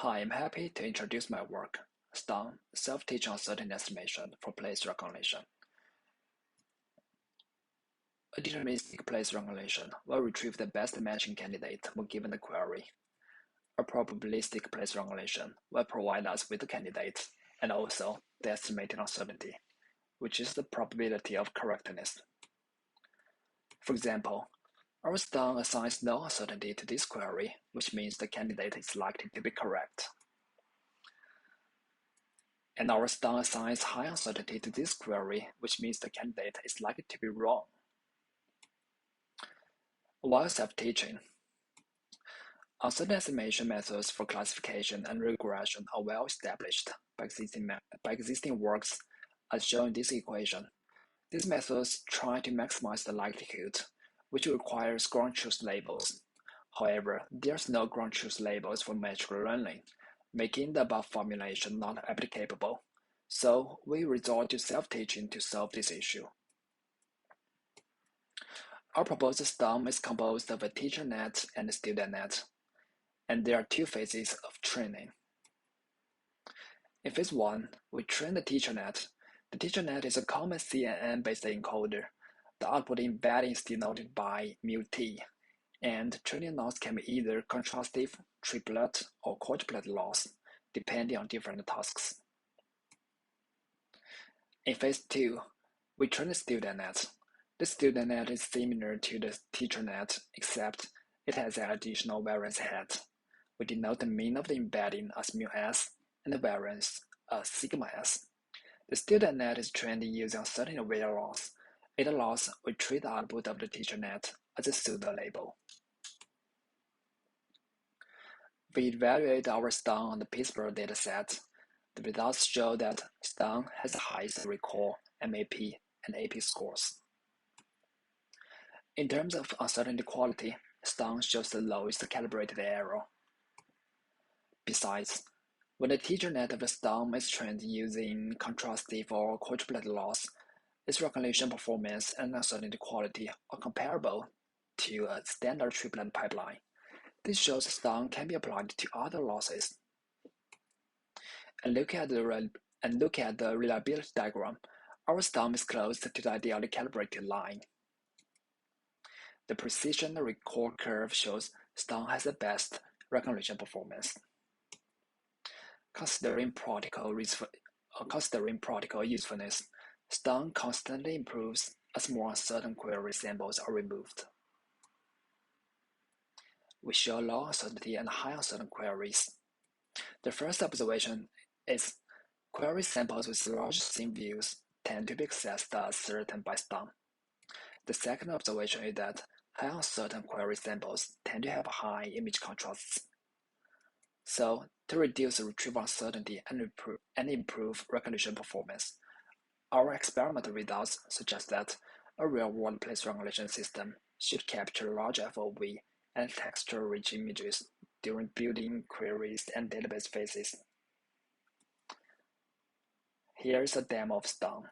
Hi, I'm happy to introduce my work, STUM, Self-Teaching Uncertainty Estimation for Place Recognition. A deterministic place recognition will retrieve the best matching candidate when given the query. A probabilistic place recognition will provide us with the candidates and also the estimated uncertainty, which is the probability of correctness. For example, our STUM assigns no uncertainty to this query, which means the candidate is likely to be correct. And our STUM assigns high uncertainty to this query, which means the candidate is likely to be wrong. While self-teaching, uncertainty estimation methods for classification and regression are well established by existing works as shown in this equation. These methods try to maximize the likelihood, which requires ground truth labels. However, there's no ground truth labels for machine learning, making the above formulation not applicable. So we resort to self-teaching to solve this issue. Our proposed STUM is composed of a teacher net and a student net, and there are two phases of training. In phase 1, we train the teacher net. The teacher net is a common CNN-based encoder. The output embedding is denoted by μt, and training loss can be either contrastive, triplet, or quadruplet loss, depending on different tasks. In phase 2, we train the student net. The student net is similar to the teacher net, except it has an additional variance head. We denote the mean of the embedding as μs and the variance as sigma s. The student net is trained using uncertainty weight loss. Eta loss, we treat the output of the teacher net as a pseudo label. We evaluate our STUM on the Pittsburgh dataset. The results show that STUM has the highest recall, MAP, and AP scores. In terms of uncertainty quality, STUM shows the lowest calibrated error. Besides, when the teacher net of the STUM is trained using contrastive or quadruplet loss, its recognition performance and uncertainty quality are comparable to a standard triplet pipeline. This shows STUM can be applied to other losses. And look at the reliability diagram. Our STUM is close to the ideally calibrated line. The precision recall curve shows STUM has the best recognition performance. Considering practical usefulness, STUM constantly improves as more uncertain query samples are removed. We show low uncertainty and high uncertainty queries. The first observation is query samples with large scene views tend to be accessed as certain by STUM. The second observation is that high uncertain query samples tend to have high image contrasts. So, to reduce retrieval uncertainty and improve recognition performance, our experimental results suggest that a real-world place recognition system should capture large FOV and texture-rich images during building queries and database phases. Here is a demo of STUM.